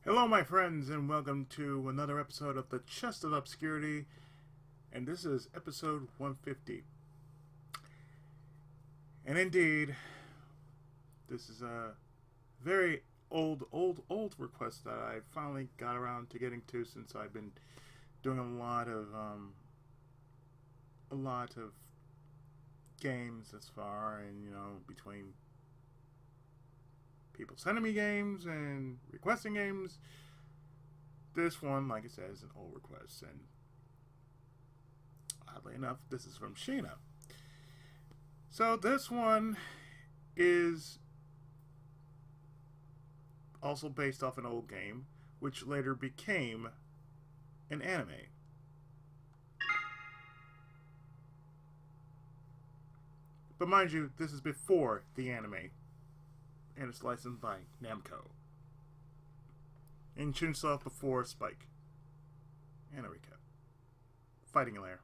Hello, my friends, and welcome to another episode of the Chest of Obscurity, and this is episode 150. And indeed, this is a very old request that I finally got around to getting to, since I've been doing a lot of games thus far, and between people sending me games and requesting games, this one, like I said, is an old request, and oddly enough, this is from Sheena. So this one is also based off an old game, which later became an anime. But mind you, this is before the anime, and it's licensed by Namco. And Chunsoft before Spike. And a recap. Fighting Lair.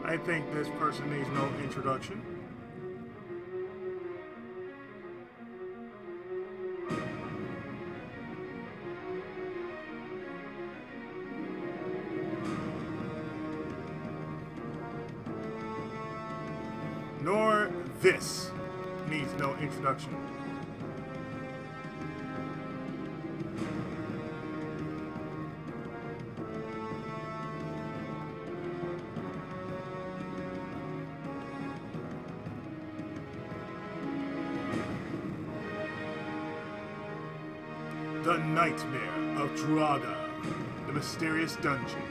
I think this person needs no introduction. Nor this needs no introduction. The Nightmare of Druaga, the mysterious dungeon.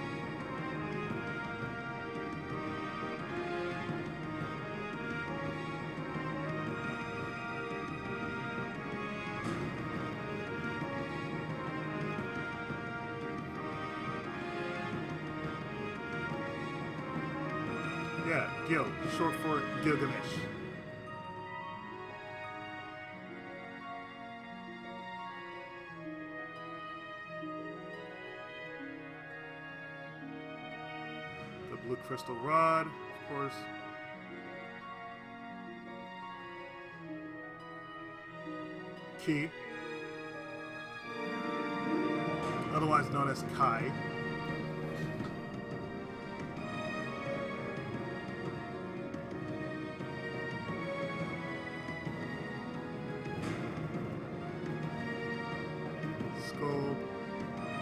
Yeah, Gil, short for Gilgamesh. Blue crystal rod, of course. Key, otherwise known as Kai. Skull,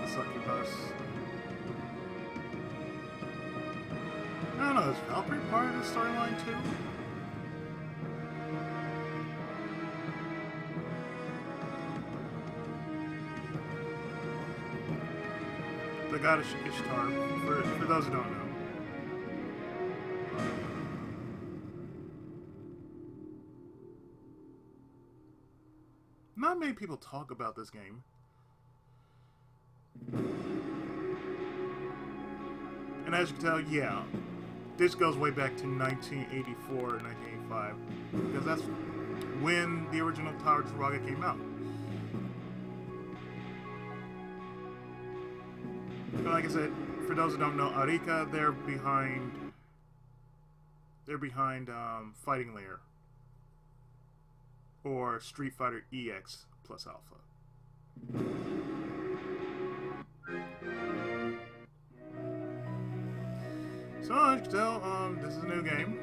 the succubus. I don't know, is Valkyrie part of the storyline too? The goddess Ishtar, for those who don't know. Not many people talk about this game. And as you can tell, yeah, this goes way back to 1984 or 1985, because that's when the original Tower Druaga came out. But like I said, for those who don't know, Arika, they're behind Fighting Lair, or Street Fighter EX plus Alpha. So as you can tell, this is a new game.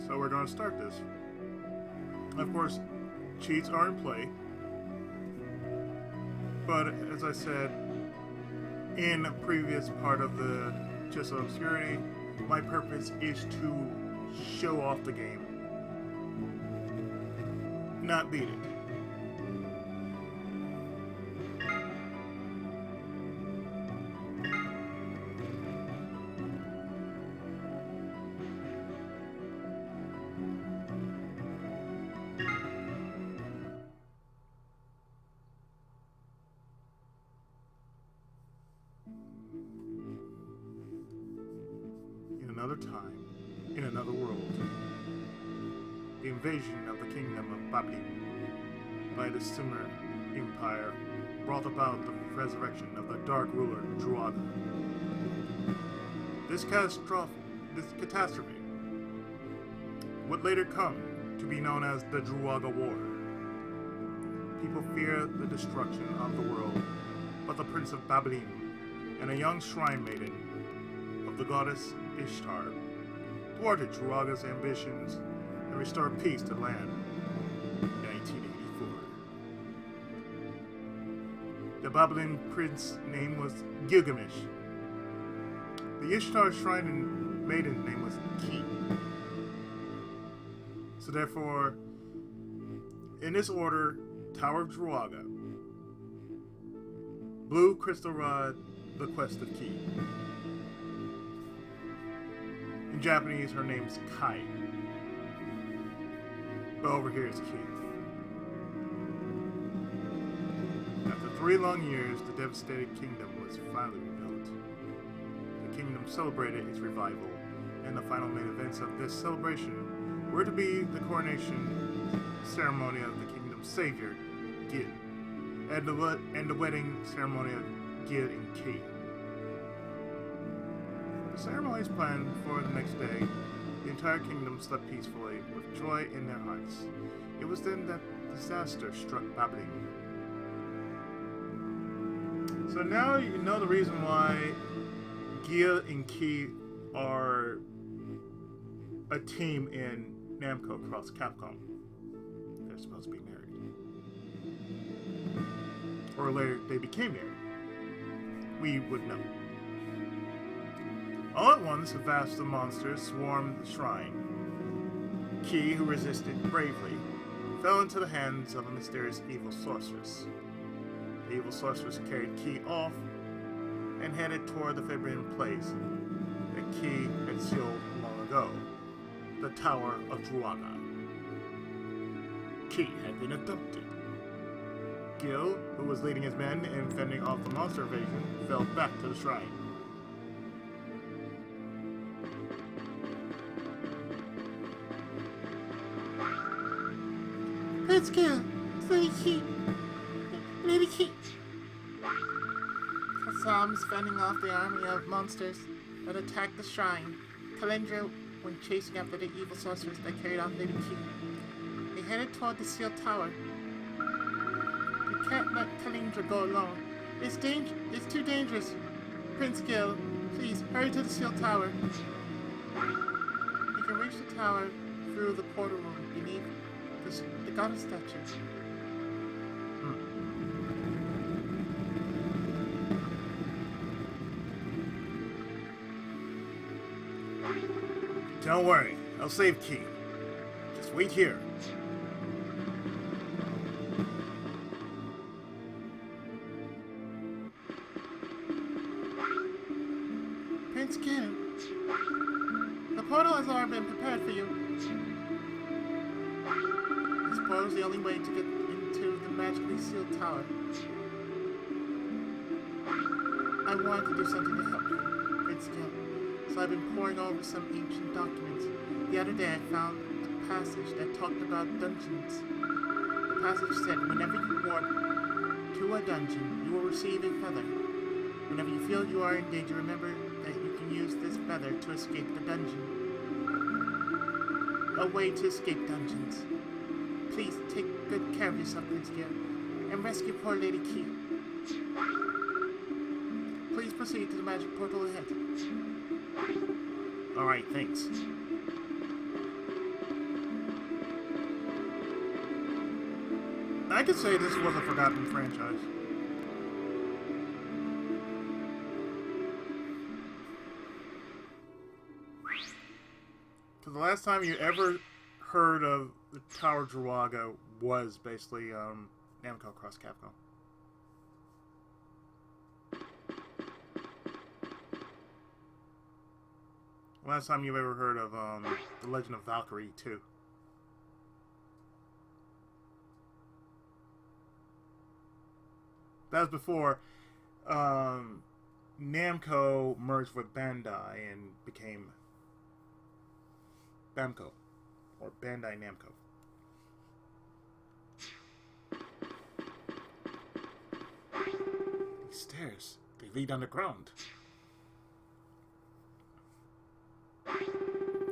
So we're going to start this. Of course, cheats are in play, but as I said in a previous part of the Chest of Obscurity, my purpose is to show off the game, not beat it. another time, in another world. The invasion of the kingdom of Babylon by the Sumer Empire brought about the resurrection of the dark ruler Druaga. This catastrophe would later come to be known as the Druaga War. People fear the destruction of the world, but the Prince of Babylon and a young shrine maiden of the goddess Ishtar thwarted Druaga's ambitions and restored peace to the land in 1984. The Babylon prince's name was Gilgamesh. The Ishtar shrine maiden's name was Ki. So therefore, in this order, Tower of Druaga, Blue Crystal Rod, The Quest of Ki. In Japanese, her name's Kai. But over here is Ki. After 3 long years, the devastated kingdom was finally rebuilt. The kingdom celebrated its revival, and the final main events of this celebration were to be the coronation ceremony of the kingdom's savior, Gil, and the wedding ceremony of Gil and Ki. The ceremony is planned for the next day. The entire kingdom slept peacefully, with joy in their hearts. It was then that disaster struck Babylon. So now you know the reason why Gil and Ki are a team in Namco Cross Capcom. They're supposed to be married. Or later, they became married. We would know. All at once, a vast of monsters swarmed the shrine. Ki, who resisted bravely, fell into the hands of a mysterious evil sorceress. The evil sorceress carried Ki off and headed toward the forbidden place that Ki had sealed long ago, the Tower of Druaga. Ki had been abducted. Gil, who was leading his men in fending off the monster invasion, fell back to the shrine. Let's go. Lady Ki. Kassam's fending off the army of monsters that attacked the shrine. Kalendra went chasing after the evil sorcerers that carried off Lady Ki. They headed toward the sealed tower. You can't let Kalendra go alone. It's too dangerous. Prince Gil, please hurry to the sealed tower. You can reach the tower through the portal room beneath the goddess statue. Don't worry, I'll save Ki. Just wait here. Prince Gil, the portal has already been prepared for you. This portal is the only way to get into the magically sealed tower. I wanted to do something to help you, Prince Gil. So I've been poring over some ancient documents. The other day I found a passage that talked about dungeons. The passage said, whenever you warp to a dungeon, you will receive a feather. Whenever you feel you are in danger, remember that you can use this feather to escape the dungeon. A way to escape dungeons. Please take good care of yourself, Prince Gil, and rescue poor Lady Ki. Please proceed to the magic portal ahead. Alright, thanks. I could say this was a forgotten franchise. Because the last time you ever heard of the Tower of Druaga was basically Namco Cross Capcom. Last time you've ever heard of The Legend of Valkyrie 2. That was before Namco merged with Bandai and became Bamco, or Bandai Namco. These stairs, they lead underground.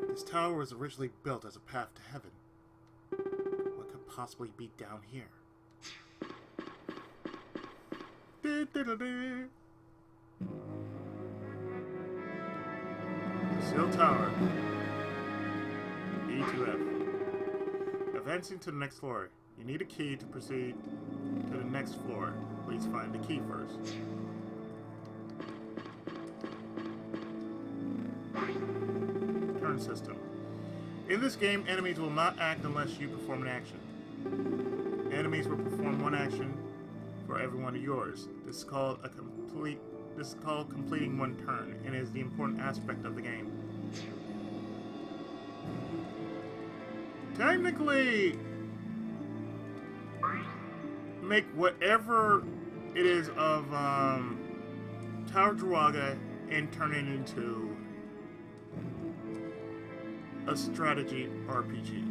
This tower was originally built as a path to heaven. What could possibly be down here? Sealed tower. E2F. Advancing to the next floor. You need a key to proceed to the next floor. Please find the key first. Turn system. In this game, enemies will not act unless you perform an action. Enemies will perform one action for every one of yours. This is called completing one turn, and is the important aspect of the game. Technically, make whatever it is of Tower Druaga and turn it into a strategy RPG.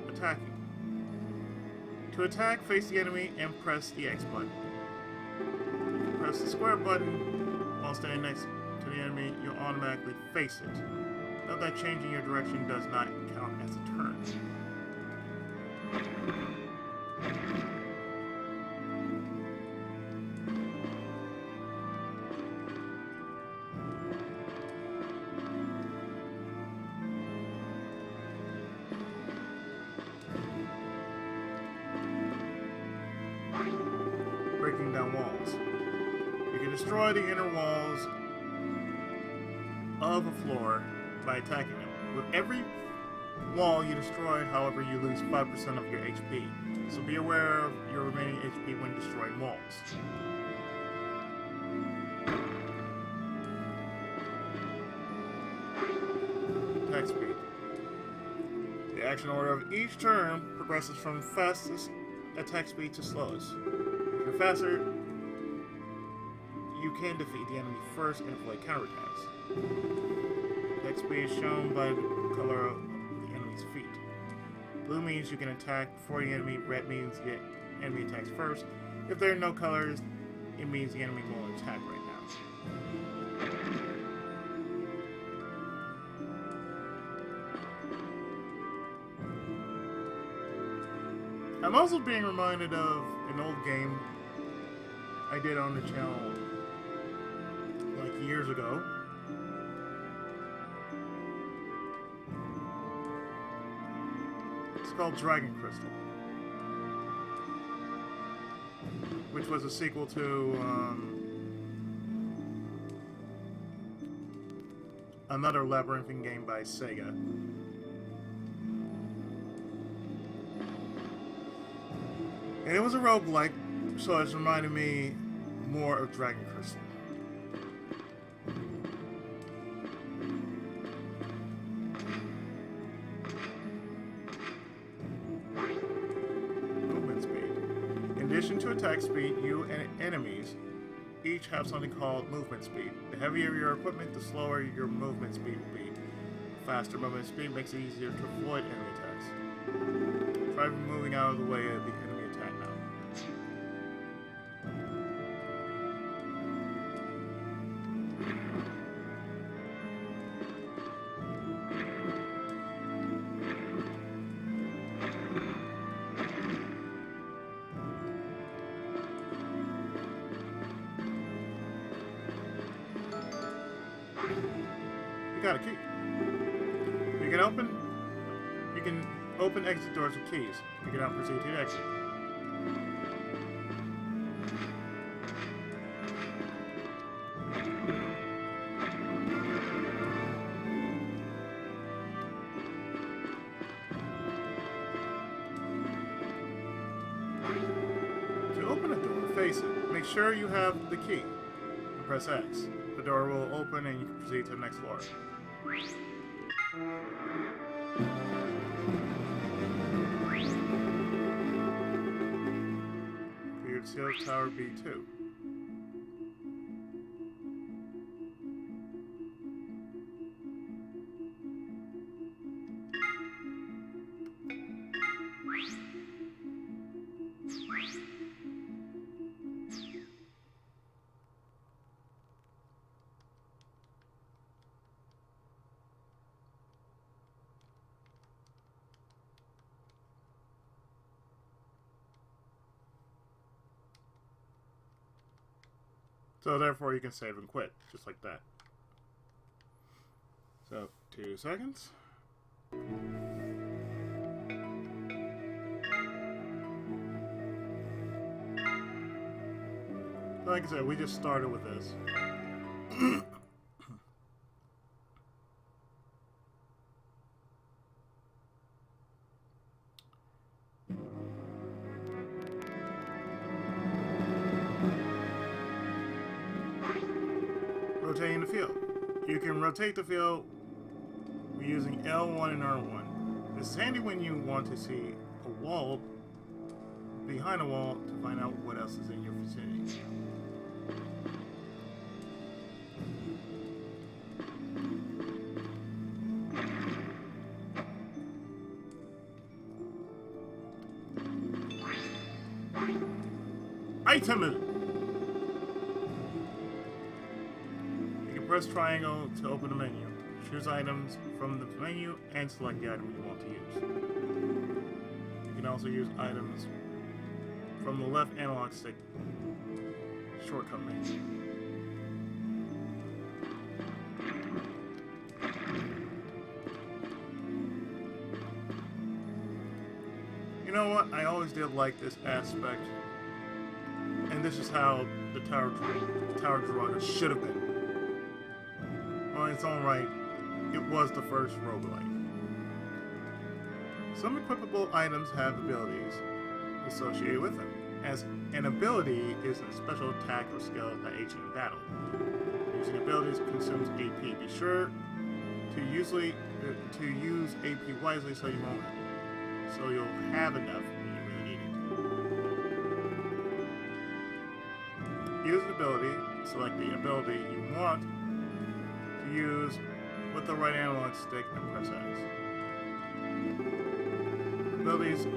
Attacking. To attack, face the enemy and press the X button. If you press the square button while standing next to the enemy, you'll automatically face it. Note that changing your direction does not count as a turn. Breaking down walls. You can destroy the inner walls of a floor by attacking them. With every wall you destroy, however, you lose 5% of your HP. So be aware of your remaining HP when destroying walls. Attack speed. The action order of each turn progresses from fastest attack speed to slowest. If you're faster, you can defeat the enemy first and avoid counterattacks. Attack speed is shown by the color of the enemy's feet. Blue means you can attack before the enemy, red means the enemy attacks first. If there are no colors, it means the enemy won't attack right now. I'm also being reminded of an old game I did on the channel like years ago. It's called Dragon Crystal, which was a sequel to another labyrinthine game by Sega. And it was a roguelike, so it's reminded me more of Dragon Crystal. Movement speed. In addition to attack speed, you and enemies each have something called movement speed. The heavier your equipment, the slower your movement speed will be. Faster movement speed makes it easier to avoid enemy attacks. Try moving out of the way of the enemy attack now. You got a key. You can open exit doors with keys. You can now proceed to the exit. To open a door, face it. Make sure you have the key. And press X. The door will open and you can proceed to the next floor. Cleared sealed tower B2. So therefore you can save and quit, just like that. So, 2 seconds. Like I said, we just started with this. Rotating the field. You can rotate the field using L1 and R1. This is handy when you want to see a wall behind a wall to find out what else is in your vicinity. Item! Press triangle to open the menu. Choose items from the menu and select the item you want to use. You can also use items from the left analog stick shortcut menu. You know what? I always did like this aspect, and this is how the Tower Druaga should have been. On its own right, it was the first roguelike. Some equipable items have abilities associated with them, as an ability is a special attack or skill that aids you in battle. Using abilities consumes AP. Be sure to use AP wisely so you'll have enough when you really need it. Use an ability, select the ability you want use with the right analog stick and press X. Abilities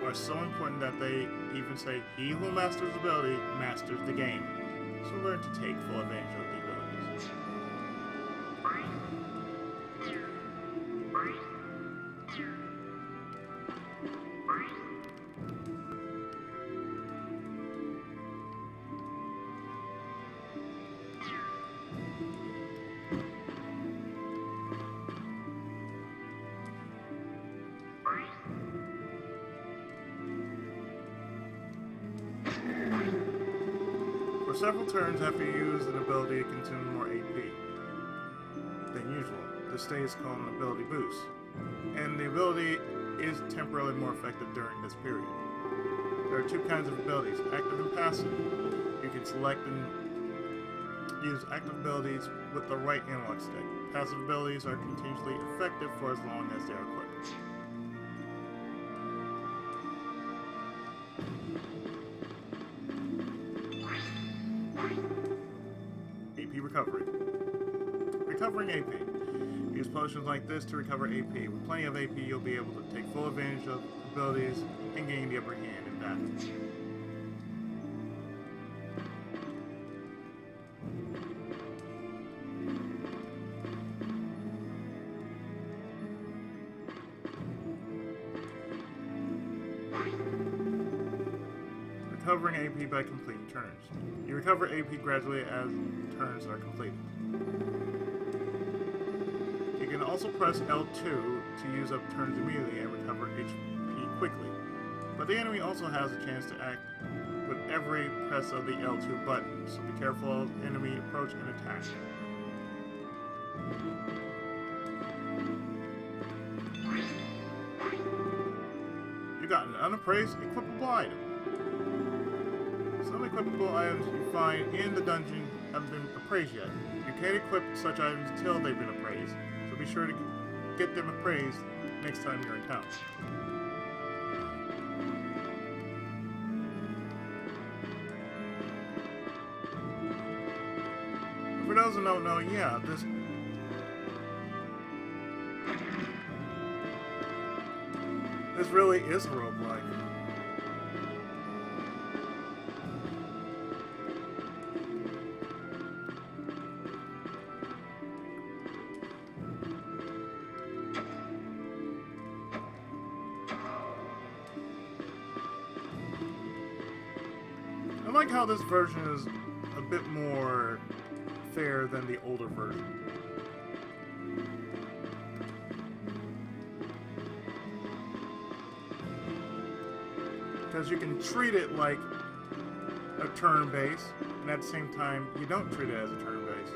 are so important that they even say, "He who masters ability masters the game." So learn to take full advantage of the abilities. For several turns after you use an ability, it consumes more AP than usual. This state is called an ability boost, and the ability is temporarily more effective during this period. There are 2 kinds of abilities, active and passive. You can select and use active abilities with the right analog stick. Passive abilities are continuously effective for as long as they are equipped. AP recovery. Recovering AP. Use potions like this to recover AP. With plenty of AP, you'll be able to take full advantage of abilities and gain the upper hand in battle. Recovering AP by completing turns. You recover AP gradually as turns are completed. You can also press L2 to use up turns immediately and recover HP quickly. But the enemy also has a chance to act with every press of the L2 button, so be careful of enemy approach and attack. You got an unappraised equipable item. Some equipable items you find in the dungeon haven't been appraised yet. You can't equip such items until they've been appraised, so be sure to get them appraised next time you're in town. For those who don't know, yeah, this really is a roguelike. I like how this version is a bit more fair than the older version. Because you can treat it like a turn base, and at the same time, you don't treat it as a turn base.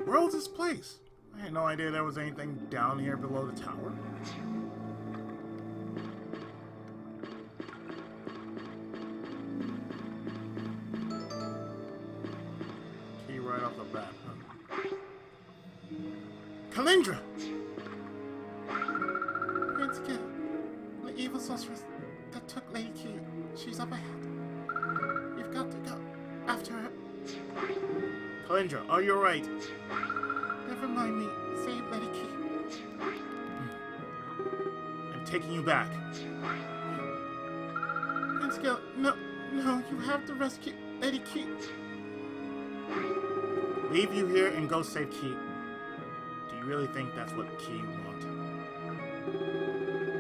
Where was this place? I had no idea there was anything down here below the tower. Key right off the bat, huh? Kalindra! Prince Gil, the evil sorceress that took Lady Key. She's up ahead. You've got to go after her. Kalindra, are you right? Never mind me. Save Lady Key. I'm taking you back. Prince Gil, no, you have to rescue Lady Key. Leave you here and go save Key. Do you really think that's what Key want?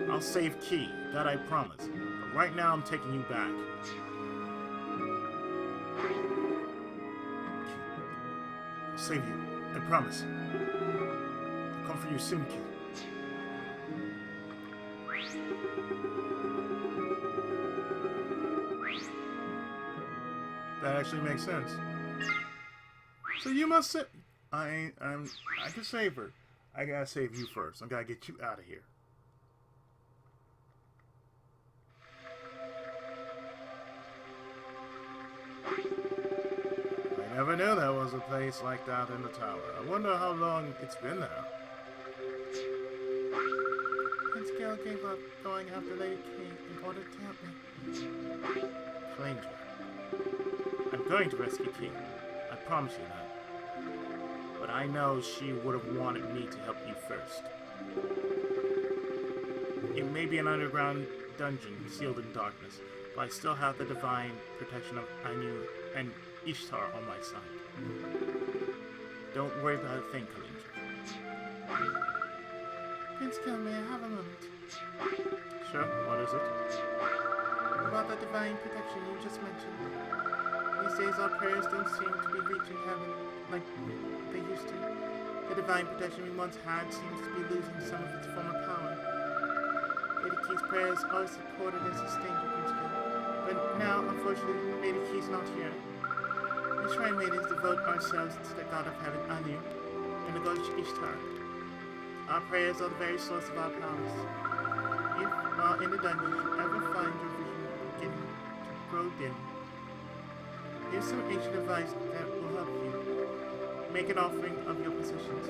I'll save Key, that I promise. But right now I'm taking you back. I'll save you, I promise. I'll come for you soon, Key. That actually makes sense. So you must say, I can save her. I gotta save you first. I gotta get you out of here. I never knew there was a place like that in the tower. I wonder how long it's been there. Prince Gil gave up going after Lady Key in order to help me. Kalindra, I'm going to rescue Key. I promise you that. But I know she would have wanted me to help you first. It may be an underground dungeon sealed in darkness, but I still have the divine protection of Anu and Ishtar on my side. Don't worry about a thing, Kalindra. Prince Gil, may I have a moment? Sure, what is it? About the divine protection you just mentioned. These days our prayers don't seem to be reaching heaven like they used to. The divine protection we once had seems to be losing some of its former power. Lady Key's prayers are supported and sustained in Prince Gil. But now, unfortunately, Lady Key's not here. We shrine maidens devote ourselves to the god of heaven, Anu, and the goddess Ishtar. Our prayers are the very source of our powers. If, while in the dungeon, you ever find your vision beginning to grow dim, here's some ancient advice that will help you. Make an offering of your possessions.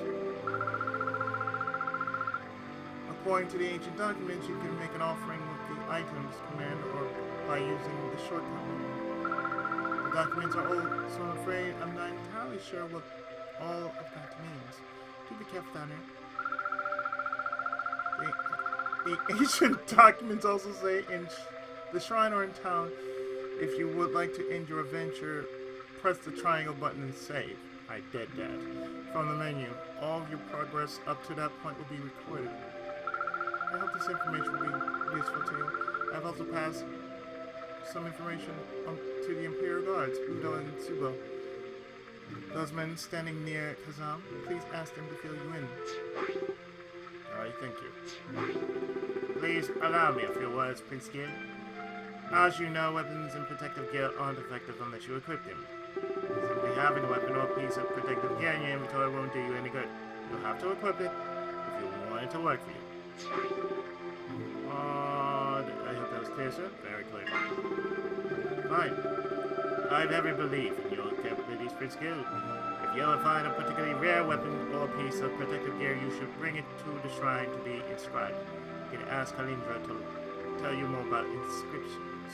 According to the ancient documents, you can make an offering with the items command or by using the shortcut menu. The documents are old, so I'm afraid I'm not entirely sure what all of that means. Do be careful down there. The ancient documents also say in the shrine or in town, if you would like to end your adventure, press the triangle button and save. I did that. From the menu, all of your progress up to that point will be recorded. I hope this information will be useful to you. I've also passed some information to the Imperial Guards, Udo and Tsubo. Those men standing near Kazam, please ask them to fill you in. Alright, thank you. Please allow me a few words, Prince Gil. As you know, weapons and protective gear aren't effective unless you equip them. Simply having a weapon or piece of protective gear in your inventory won't do you any good. You'll have to equip it if you want it to work for you. I hope that was clear, sir. Very clear. Fine. I have every belief in your capabilities, Prince Gil. If you ever find a particularly rare weapon or piece of protective gear, you should bring it to the shrine to be inscribed. You can ask Kalindra to tell you more about inscriptions.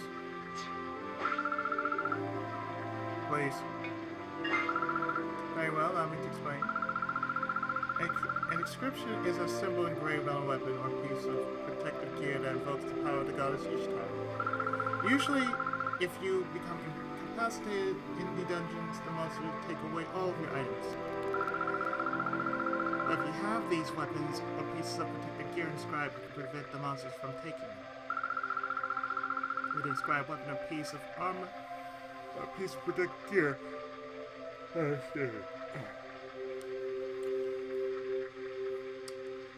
Please. Very well, allow me to explain. An inscription is a symbol engraved on a weapon or piece of protective gear that invokes the power of the goddess Ishtar. Usually, if you become incapacitated in the dungeons, the monster will take away all of your items. But if you have these weapons or pieces of protective gear inscribed, it can prevent the monsters from taking them. With an inscribed weapon or piece of armor or a piece of protective gear.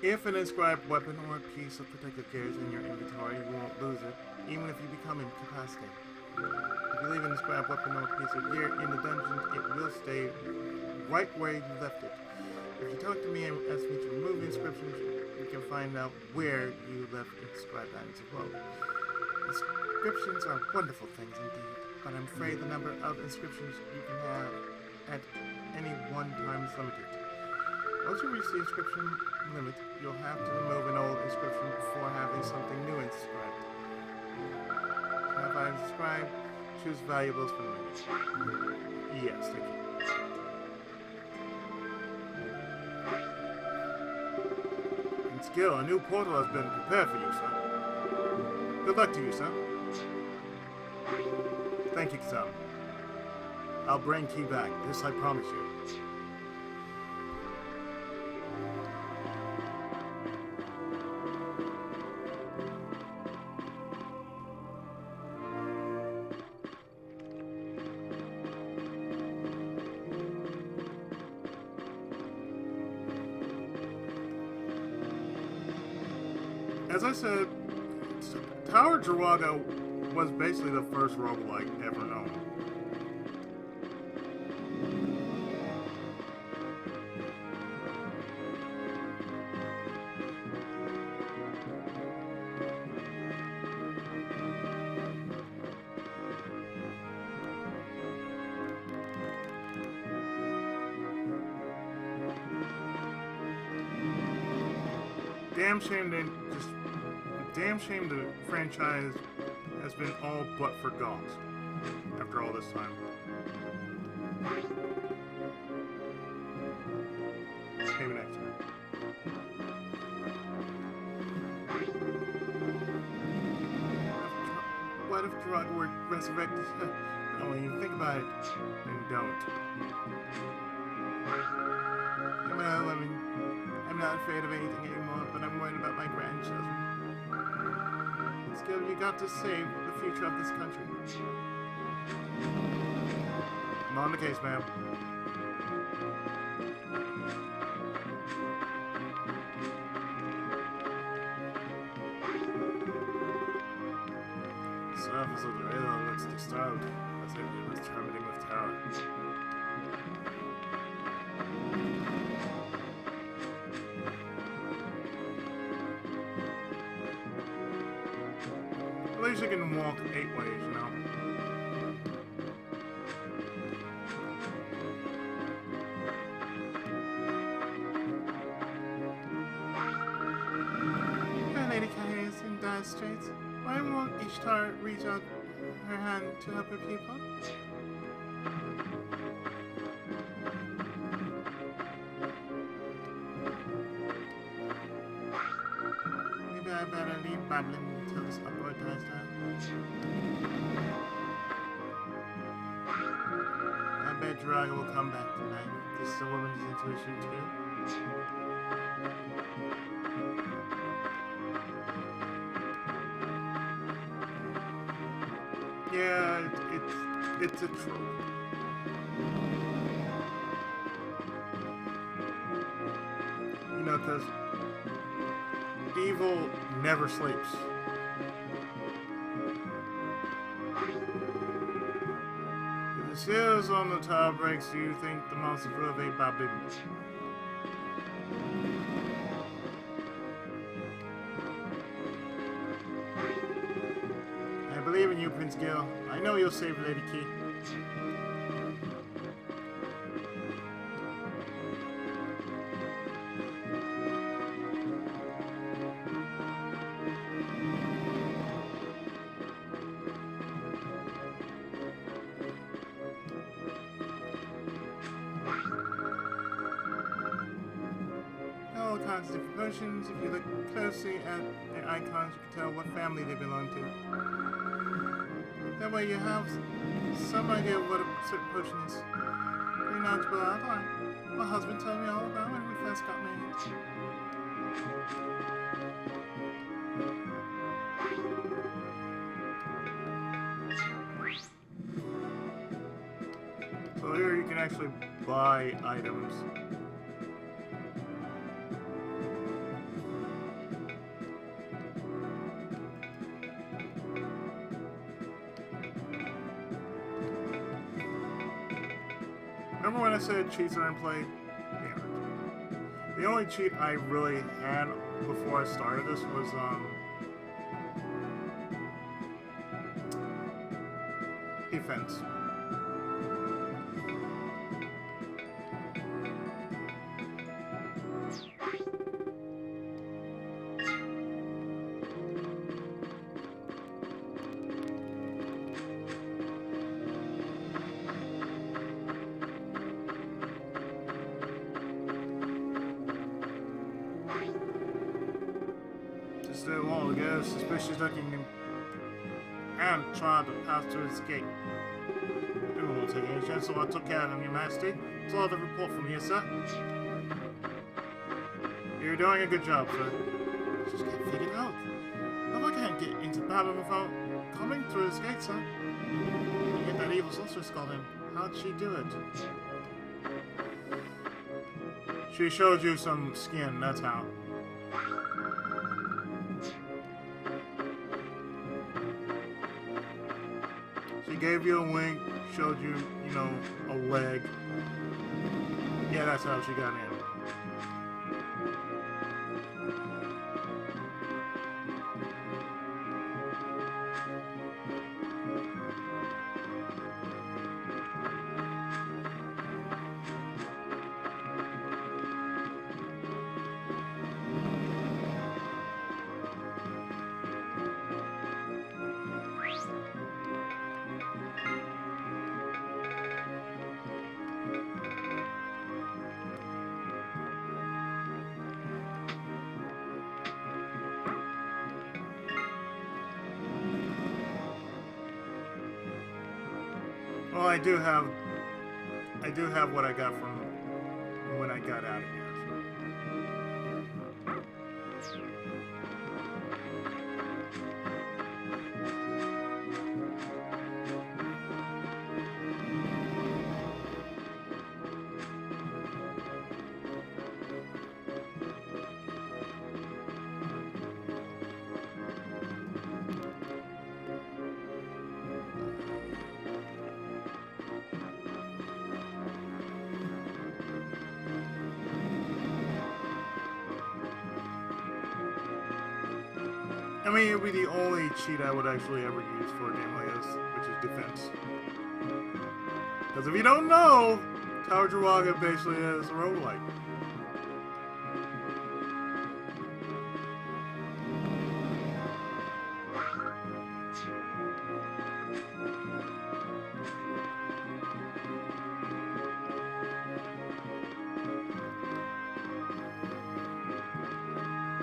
If an inscribed weapon or a piece of protective gear is in your inventory, you won't lose it, even if you become incapacitated. If you leave an inscribed weapon or a piece of gear in the dungeon, it will stay right where you left it. If you talk to me and ask me to remove the inscriptions, you can find out where you left inscribed items as well. Inscriptions are wonderful things indeed, but I'm afraid the number of inscriptions you can have at any one time is limited. Once you reach the inscription limit, you'll have to remove an old inscription before having something new inscribed. To have items inscribed, choose valuables from the menu. Yes, thank you. In skill, a new portal has been prepared for you, sir. Good luck to you, sir. Thank you, sir. I'll bring key back. This I promise you. As I said, Tower Druaga was basically the first roguelike ever known. Damn shame the franchise has been all but forgot after all this time. Maybe next time. What if Druaga were resurrected? Oh, when you think about it, then don't. Well, I mean, I'm not afraid of anything anymore, but I'm worried about my grandchildren. Skill, you got to save the future of this country. I'm on the case, ma'am. The surface of the river looks disturbed, as if it was trembling with terror. At least you can walk 8 ways, you know. Your Lady Kahi is in dire straits. Why won't Ishtar reach out her hand to help her people? Maybe I better leave babbling until this uproar dies down. I bet Druaga will come back tonight. This is a woman's intuition too. Yeah, it's a trope. You know, because evil never sleeps. If the seals on the tower breaks, do you think the monster will evade Babylon? I believe in you, Prince Gil. I know you'll save Lady Key. kinds of different potions. If you look closely at their icons, you can tell what family they belong to. That way you have some idea of what a certain potion is. Very knowledgeable ally. My husband told me all about when we first got married. So here you can actually buy items. Remember when I said cheats are in play? Yeah. The only cheat I really had before I started this was defense. Just a while ago, suspicious looking and tried to pass through his gate. It won't take any chance, so I took care of him, Your Majesty. It's all the report from you, sir. You're doing a good job, sir. Just can't figure it out. How I can't get into battle without coming through his gate, sir? You get that evil sorceress got in. How'd she do it? She showed you some skin, that's how. She gave you a wink, showed you, you know, a leg. Yeah, that's how she got in. Well, I do have what I got from when I got out of here. I mean, it would be the only cheat I would actually ever use for a game like this, which is defense. Because if you don't know, Tower Druaga basically is a roguelike.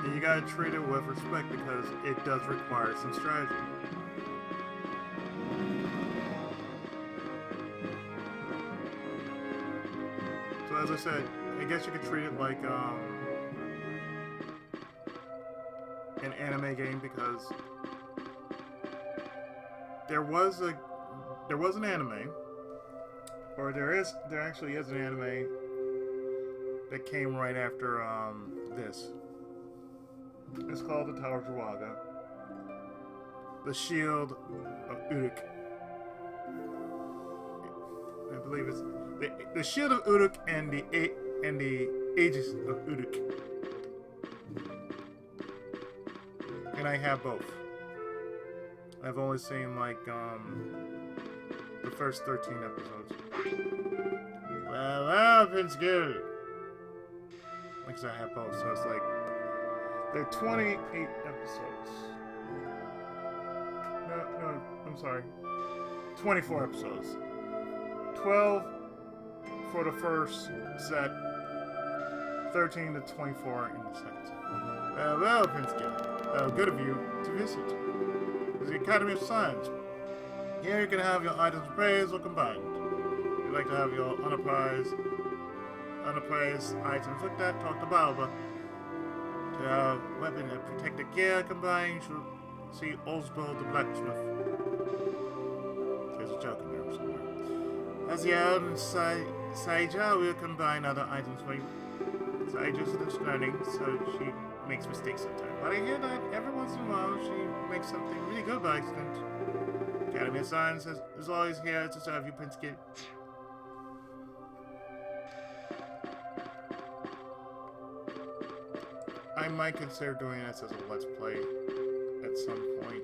And you gotta treat it with respect because it does require some strategy. So as I said, I guess you could treat it like an anime game because there was an anime, or there actually is an anime that came right after this. It's called the Tower of Druaga. The Shield of Uruk. I believe it's the Shield of Uruk and the Aegis of Uruk. And I have both. I've only seen like the first 13 episodes. Well, Obscurity. Like I said, I have both, so it's like there are 28 episodes. No, I'm sorry. 24 episodes. 12 for the first set. 13 to 24 in the second. Well, Prince Gil. Good of you to visit. It's the Academy of Science. Here you can have your items appraised or combined. If you'd like to have your unappraised items looked at, talk to Balba. To have weapon and protective gear combined, you should see Osbo the blacksmith. There's a joke in there somewhere. As the own Saija will combine other items for you. Saija's just learning, so she makes mistakes sometimes. But I hear that every once in a while she makes something really good by accident. Academy of Science is always here to serve you, Prince Kid. I might consider doing this as a Let's Play at some point.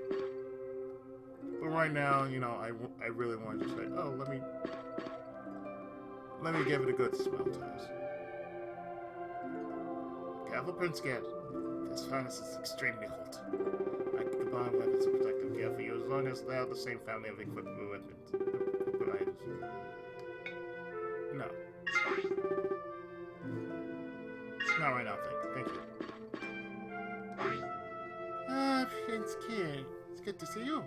But right now, you know, I really want to just say, oh, let me give it a good smell test. Careful, Prince Cat. This furnace is extremely hot. I can combine weapons and protective gear for you as long as they have the same family of equipment. No. Not right now, thank you. Prince Kid, it's good to see you.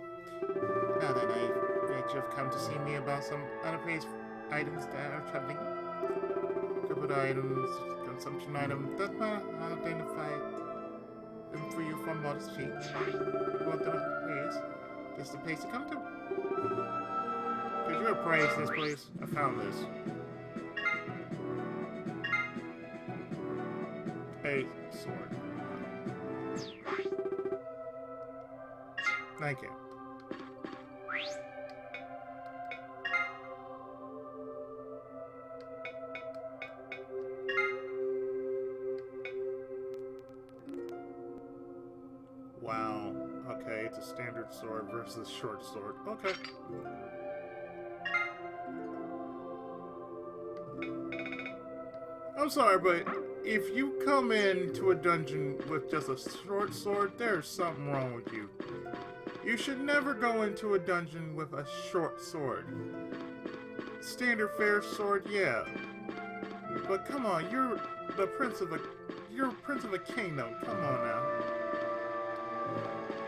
Now that you have come to see me about some unappraised items that are troubling you. Crippled items, consumption items, that might identify them for you for modest fee. You want them appraised? This is the place to come to. Could you appraise this place? I found this. A sword. Thank you. Wow. Okay, it's a standard sword versus a short sword. Okay. I'm sorry, but if you come into a dungeon with just a short sword, there's something wrong with you. You should never go into a dungeon with a short sword. Standard fare sword, yeah. But come on, you're prince of a kingdom. Come on now.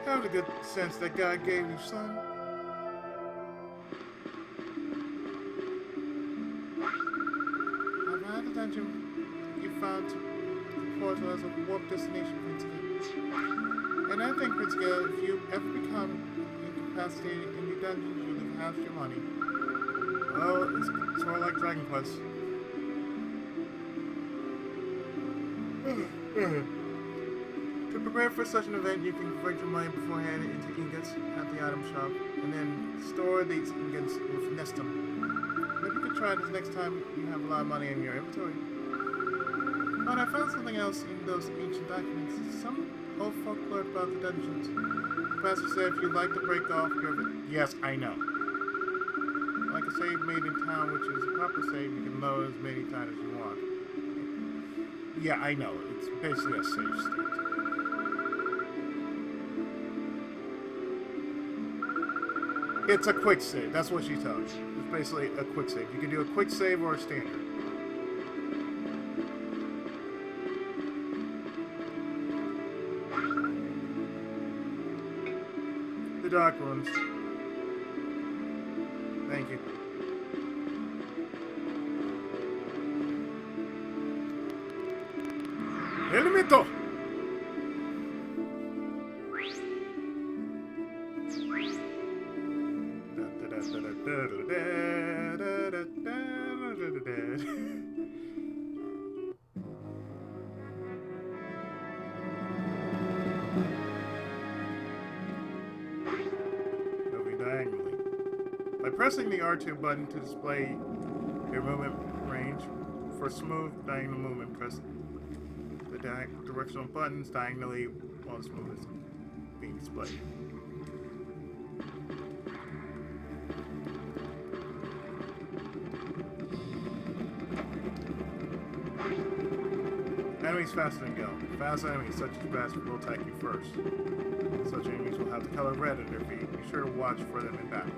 Have the good sense that God gave you, son. I've had a dungeon you found the portal as a warp destination, Prince Gale. And I think, Prince Gale, if you ever become incapacitated in your dungeons, you lose half your money. Well, it's sort of like Dragon Quest. To prepare for such an event, you can convert your money beforehand into ingots at the item shop, and then store these ingots with Nestum. Maybe you could try this next time you have a lot of money in your inventory. But I found something else in those ancient documents. Some old folklore about the dungeons. The pastor said if you like to break off your... Yes, I know. Like a save made in town, which is a proper save, you can load as many times as you want. Yeah, I know. It's basically a save state. It's a quick save. That's what she tells you. It's basically a quick save. You can do a quick save or a standard. The dark ones. Thank you. Elemento! Moving diagonally. By pressing the R2 button to display your movement range, for smooth diagonal movement, press the directional buttons diagonally while this movement is being displayed. Enemies faster than go. Fast enemies such as bats will attack you first. Such enemies will have the color red at their feet. Be sure to watch for them in battle.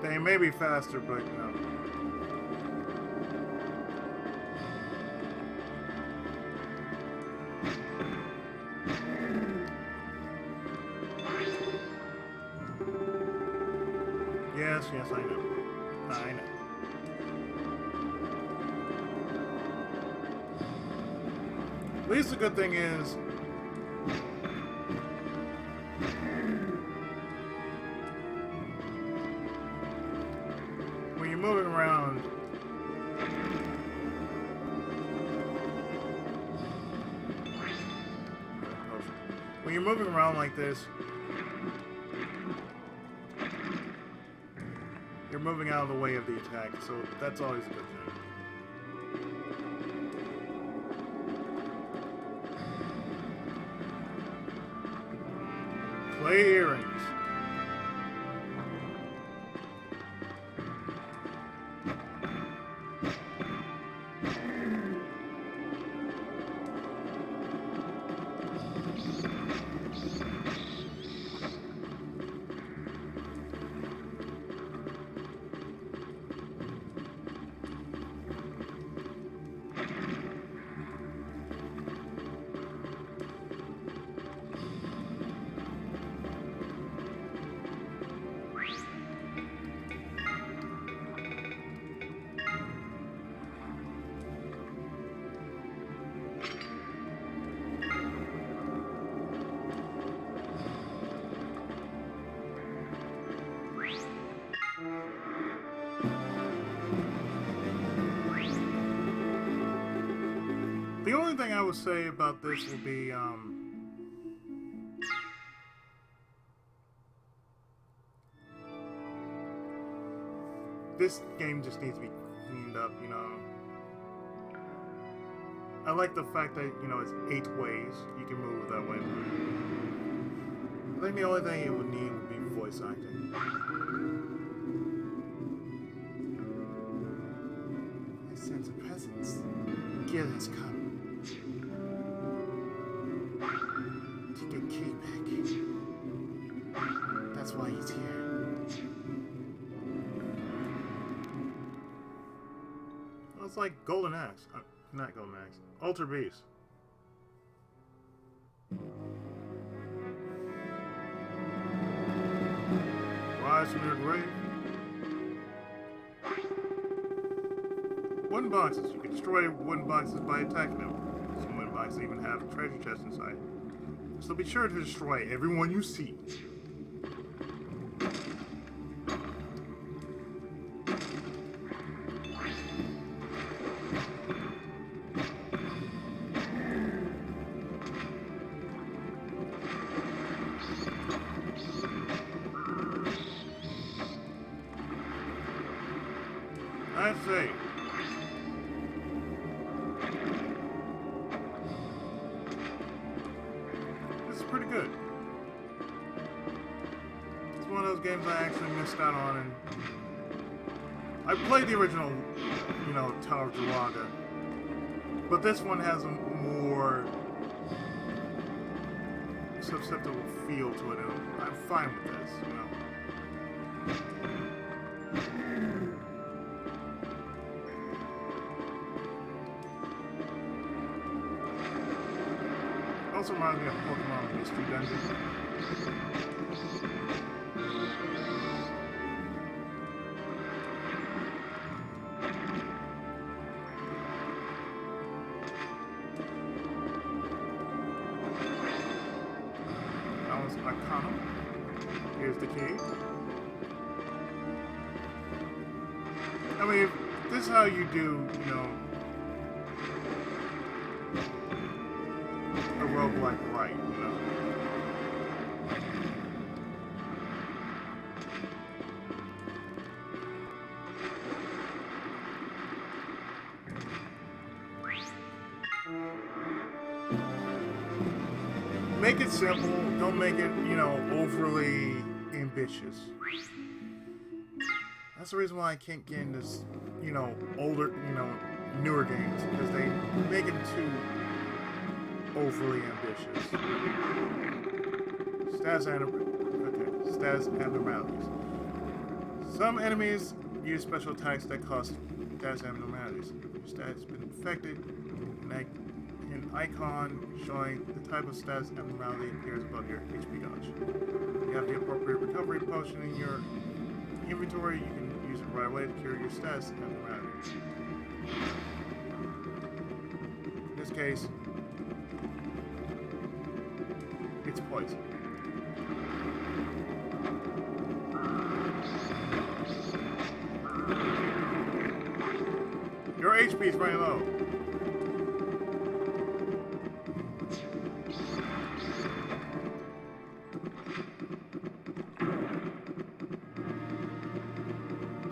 They may be faster, but no. Yes, I know. I know. At least the good thing is, when you're moving around, like this, you're moving out of the way of the attack, so that's always a good thing. Play earrings. The only thing I would say about this would be, this game just needs to be cleaned up, you know. I like the fact that, you know, it's 8 ways you can move that way. I think the only thing it would need would be voice acting. I sense a presence. Gil has come. To get Kate back. That's why he's here. Well, it's like Golden Axe. Not Golden Axe. Alter Beast. Rise from your grave. Wooden boxes. You can destroy wooden boxes by attacking them. Some wooden boxes even have a treasure chest inside. So be sure to destroy everyone you see. I see. This is pretty good. It's one of those games I actually missed out on, and I played the original, you know, Tower of Druaga, but this one has a more susceptible feel to it, and I'm fine with this, you know. Also reminds me of Pokemon Mystery Dungeon. That was Arcanum. Here's the key. I mean, if this is how you do, you know, a roguelike right, you know. Make it simple, don't make it, you know, overly ambitious. That's the reason why I can't get into, you know, older, you know, newer games, because they make it too overly ambitious. Status abnormalities. Some enemies use special attacks that cause status abnormalities. If your stat has been affected, an icon showing the type of status abnormality appears above your HP gauge. If you have the appropriate recovery potion in your inventory, you can use it right away to cure your status abnormality. In this case, it's poison. Your HP is running low.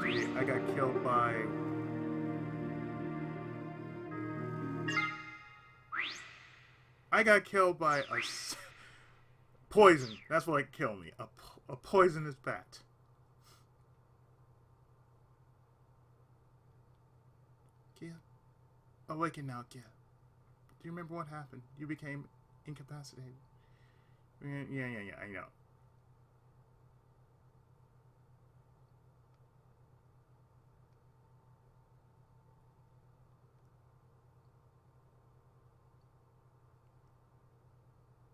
Gee, I got killed by... poison. That's what killed me. A poisonous bat. Kia, awaken now, Kia. Do you remember what happened? You became incapacitated. Yeah, I know.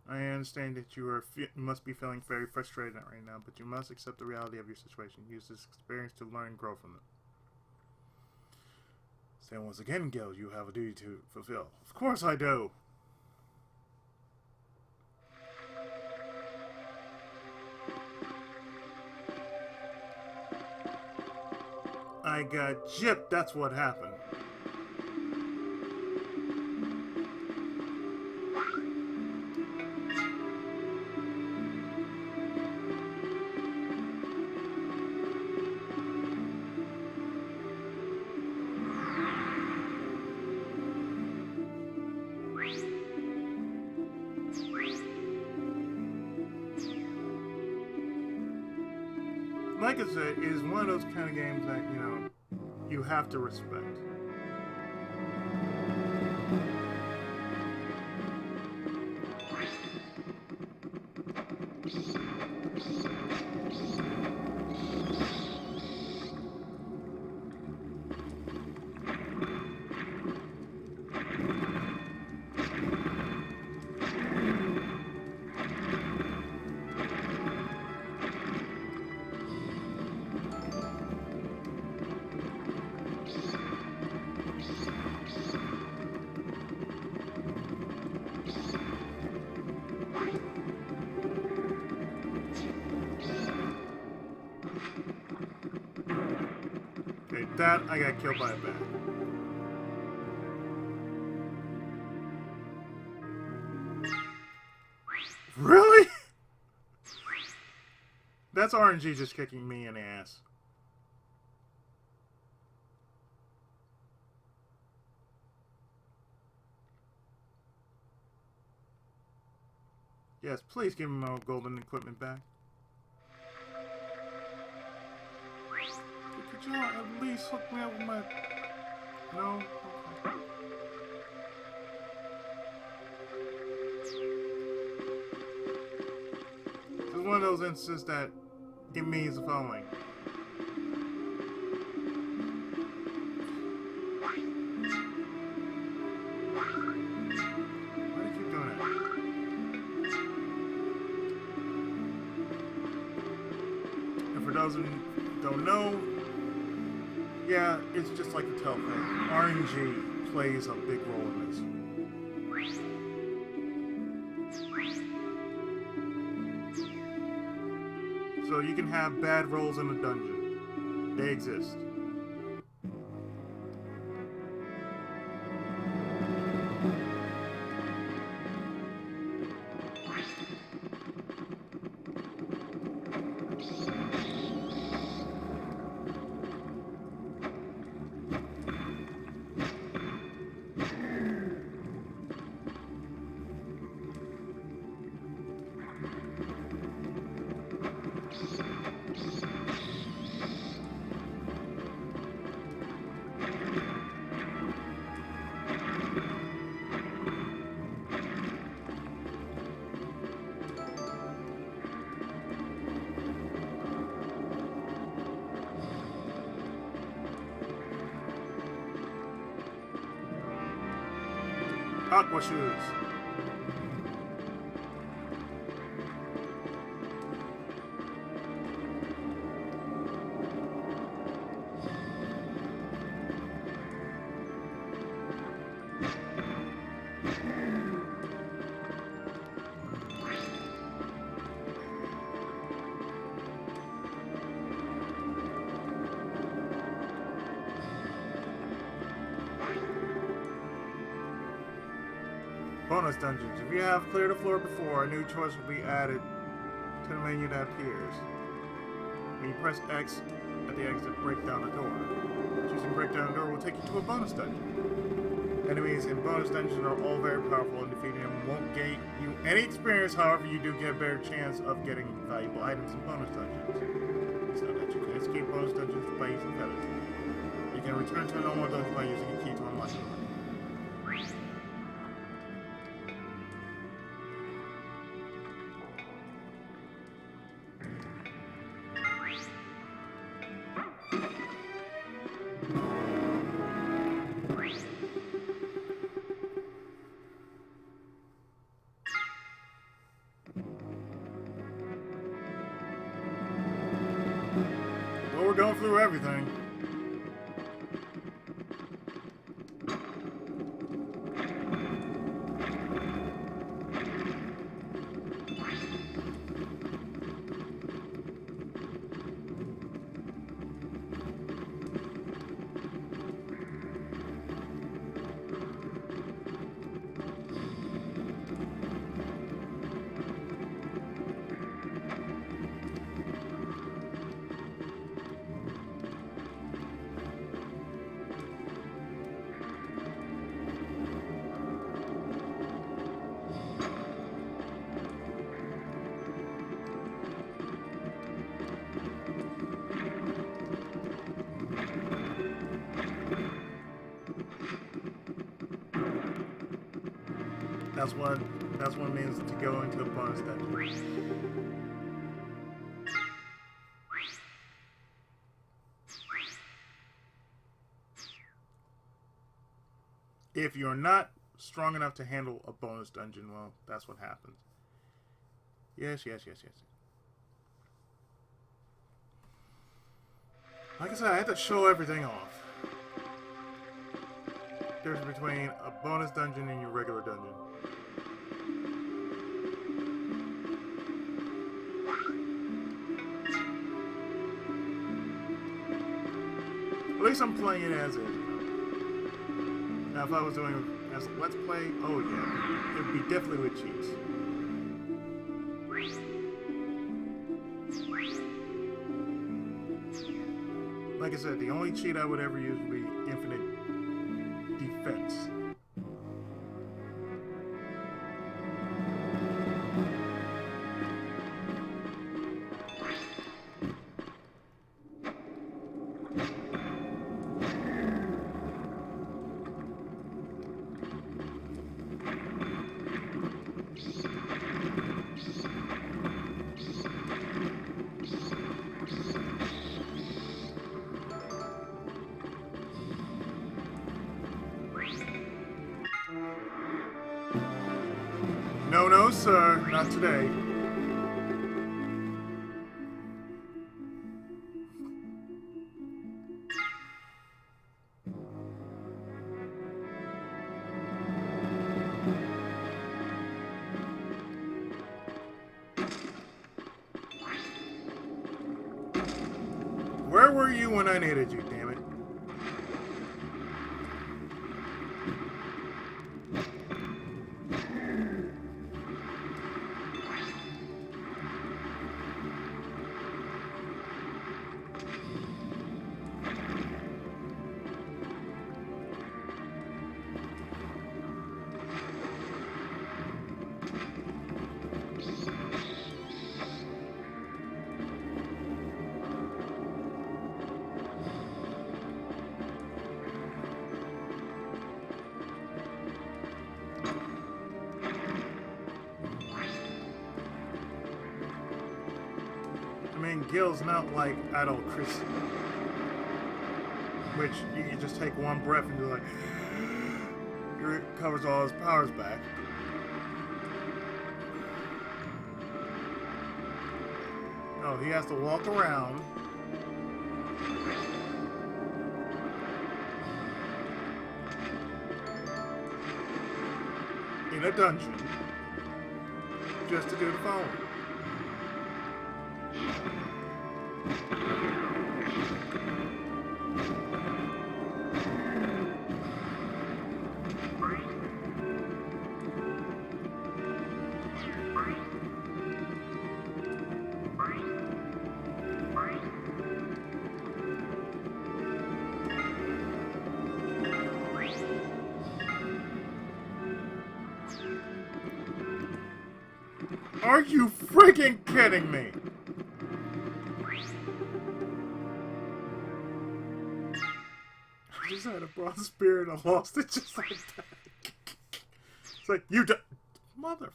I understand that you must be feeling very frustrated right now, but you must accept the reality of your situation. Use this experience to learn and grow from it. Say once again, Gil, you have a duty to fulfill. Of course I do! I got gypped, that's what happened. Like I said, it is one of those kind of games that, you know, you have to respect. Okay, that I got killed by a bat. Really? That's RNG just kicking me in the ass. Yes, please give me my golden equipment back. Could you at least hook me up with my... No? Okay. It's one of those instances that it means the following. Why do you keep doing that? And for those who don't know, yeah, it's just like the tell thing. RNG plays a big role in this. So you can have bad rolls in a dungeon. They exist. Aqua shoes. Bonus dungeons. If you have cleared a floor before, a new choice will be added to the menu that appears. When you press X at the exit, break down a door. Choosing break down a door will take you to a bonus dungeon. Enemies in bonus dungeons are all very powerful, and defeating them won't gain you any experience. However, you do get a better chance of getting valuable items in bonus dungeons. So that you can escape bonus dungeons by using feathers. You can return to a normal dungeon by using a key to unlock it. We're going through everything. That's what it means to go into a bonus dungeon. If you're not strong enough to handle a bonus dungeon, well, that's what happens. Yes. Like I said, I had to show everything off. There's between a bonus dungeon and your regular dungeon. At least I'm playing it as is. Now, if I was doing it as a Let's Play, oh yeah, it would be definitely with cheats. Like I said, the only cheat I would ever use would be infinite defense. No, sir, not today. Where were you when I needed you, damn it? Gil's not like adult Chris, which you can just take one breath and do like, He recovers all his powers back. Oh, he has to walk around. In a dungeon. Just to do the following. Are you freaking kidding me? I just had a bronze spear and I lost it just like that. It's like, motherfucker.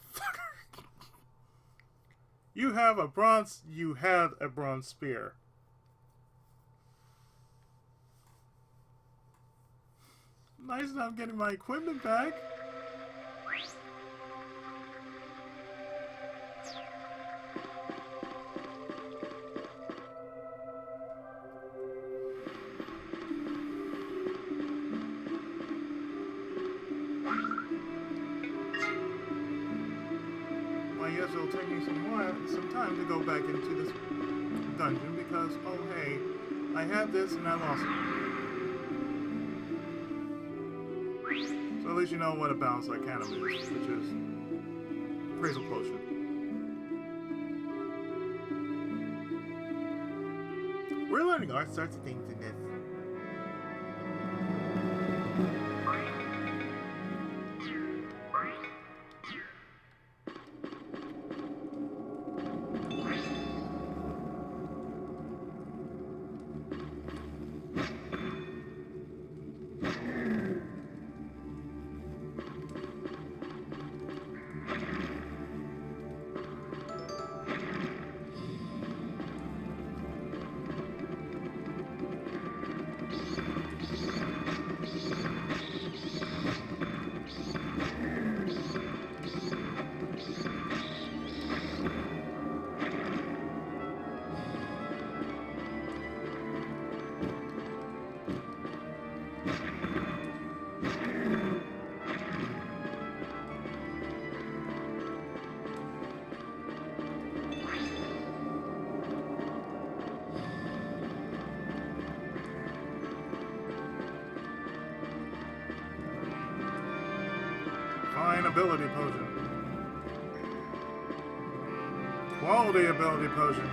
You had a bronze spear. Nice that I'm getting my equipment back. I guess it'll take me some time to go back into this dungeon because, oh hey, I had this and I lost it. So at least you know what a balanced arcanum is, which is appraisal potion. We're learning all sorts of things in this. Fine ability potion. Quality ability potion.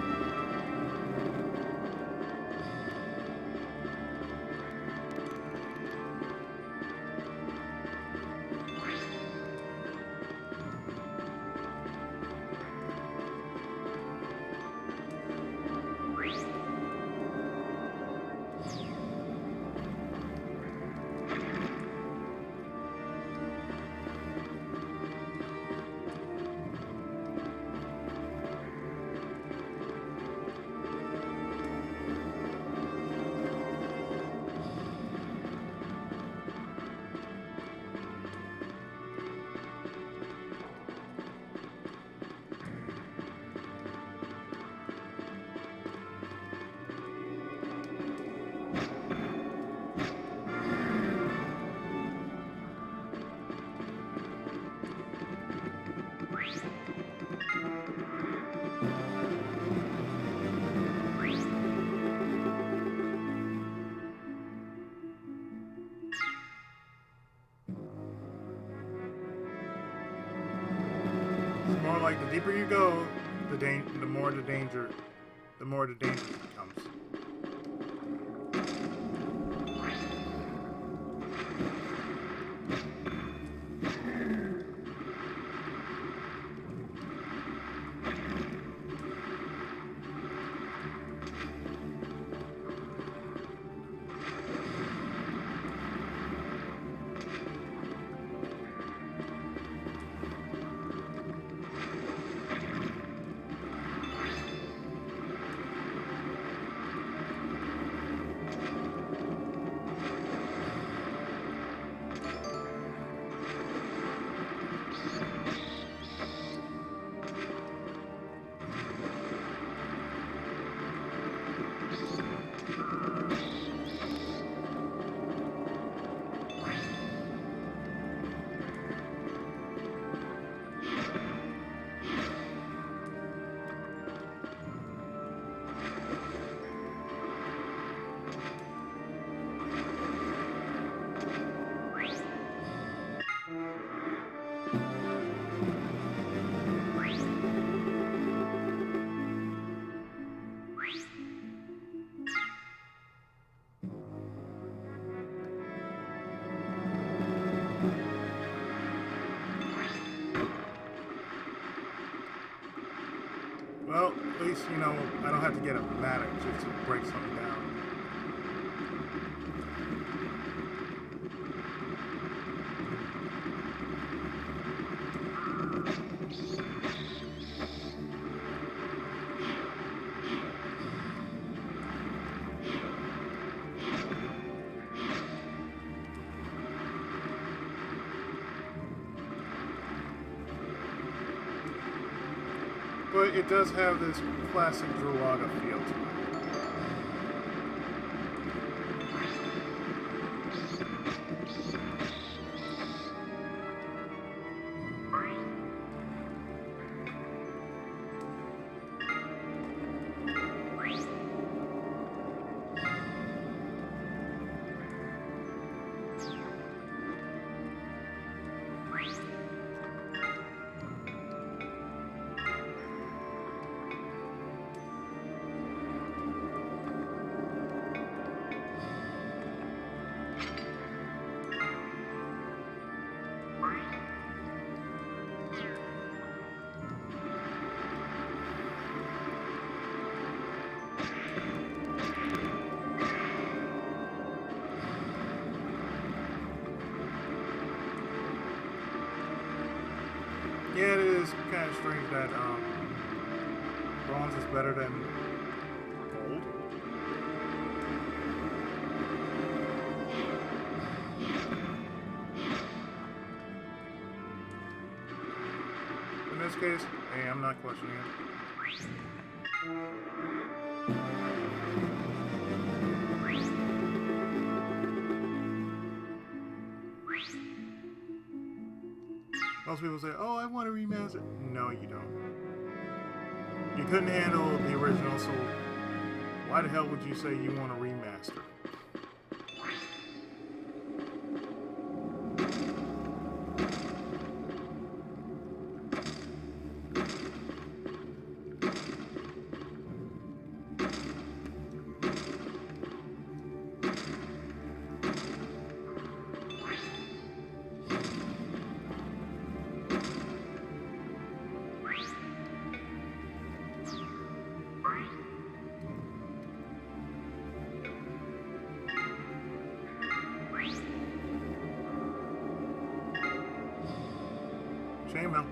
It's more like the deeper you go, the more the danger becomes. Well, at least, you know, I don't have to get a matic just to break something down. But it does have this classic Druaga feel to it. Yeah, it is kind of strange that bronze is better than gold. In this case, hey, I'm not questioning it. Most people say, oh, I want to remaster. No, you don't. You couldn't handle the original, so why the hell would you say you want to remaster? Chainmail.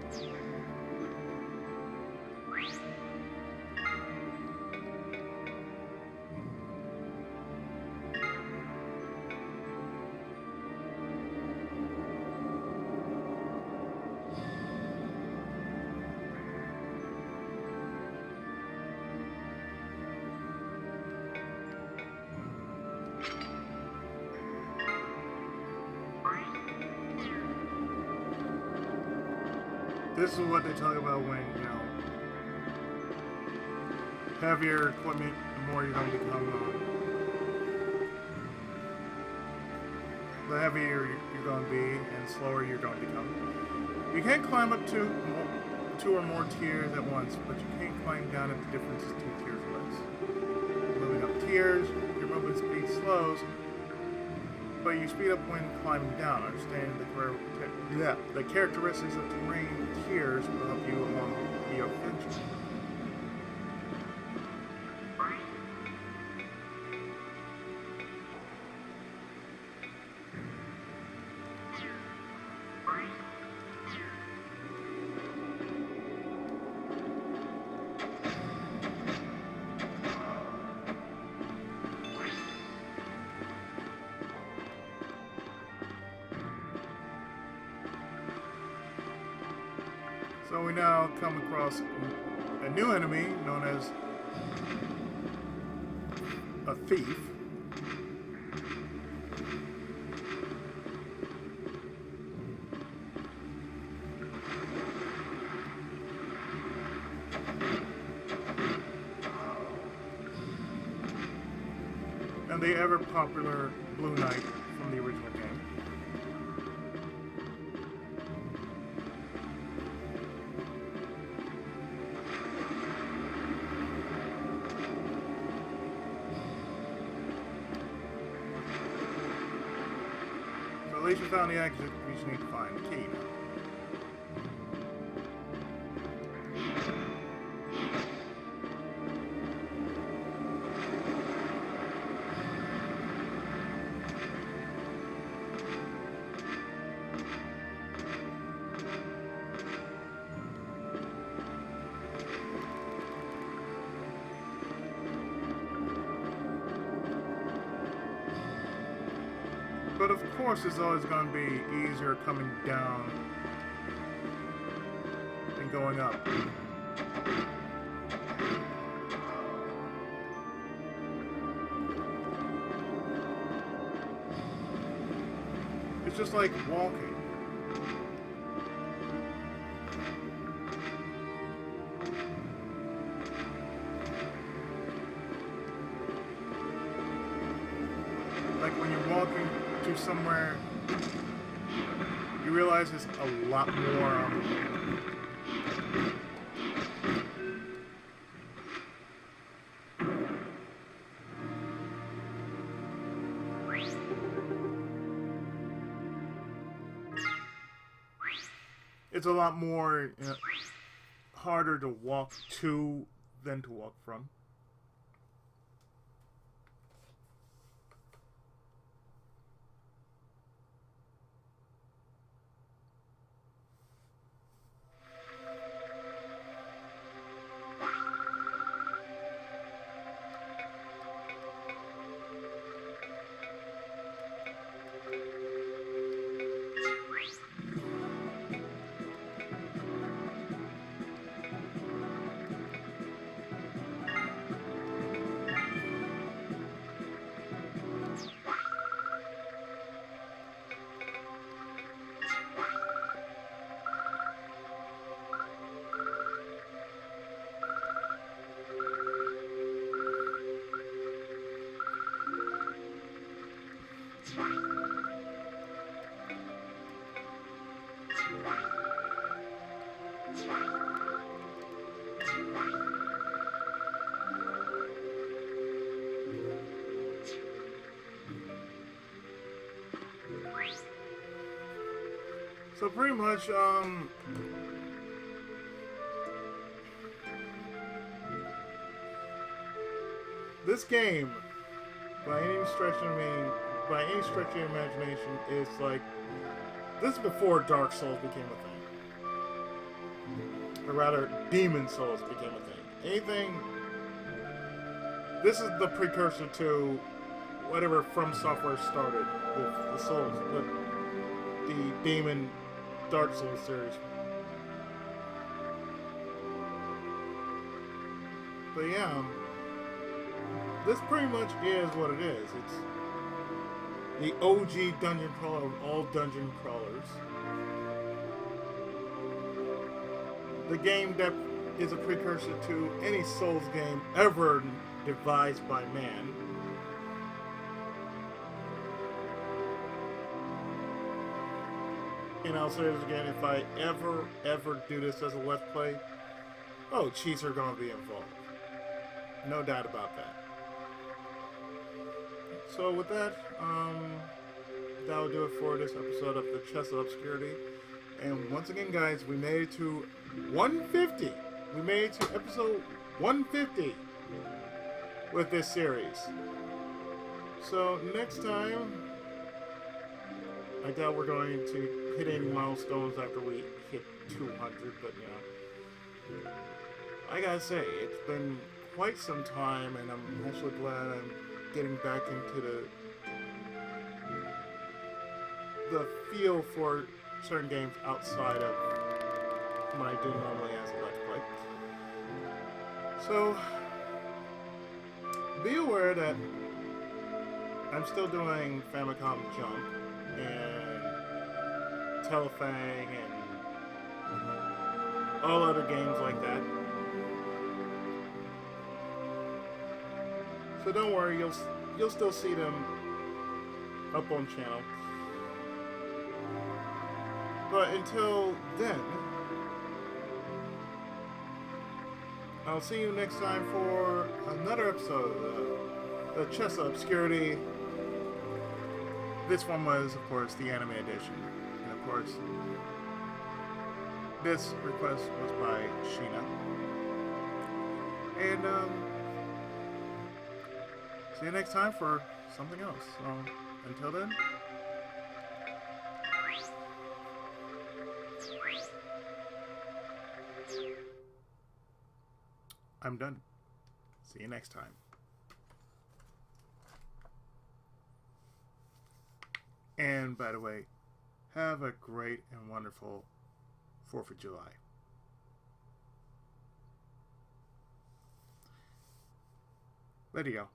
This is what they talk about when, you know, heavier equipment, the more you're going to become, the heavier you're going to be, and slower you're going to become. You can't climb up to two or more tiers at once, but you can't climb down if the difference is 2 tiers less. Moving up tiers, your movement speed slows, but you speed up when climbing down. Understand the characteristics of terrain tiers will help you along the adventure. So we now come across a new enemy known as a thief. And the ever popular Blue Knight from the original game. At least we found the exit. We just need to find the key now. But of course, it's always going to be easier coming down than going up. It's just like walking. Like when you're walking to somewhere, you realize there's a lot more it's a lot more harder to walk to than to walk from. So pretty much, this game, by any stretch of your imagination, is like, this is before Dark Souls became a thing. Or rather, Demon Souls became a thing. This is the precursor to whatever From Software started with the Souls, the Demon Dark Souls series. But yeah, this pretty much is what it is. It's the OG dungeon crawler of all dungeon crawlers. The game that is a precursor to any Souls game ever devised by man. And I'll say this again, if I ever do this as a Let's Play, cheats are going to be involved. No doubt about that. So with that, that'll do it for this episode of the Chest of Obscurity. And once again, guys, we made it to 150. We made it to episode 150 with this series. So next time, I doubt we're going to hit any milestones after we hit 200, but I gotta say, it's been quite some time, and I'm actually glad I'm getting back into the feel for certain games outside of what I do normally as a Let's Play. So, be aware that I'm still doing Famicom Jump and Telefang and all other games like that. So don't worry, you'll still see them up on channel. But until then, I'll see you next time for another episode of the Chest of Obscurity. This one was, of course, the anime edition. And of course, this request was by Sheena. And, see you next time for something else. So, until then, I'm done. See you next time. And by the way, have a great and wonderful 4th of July. Later, y'all.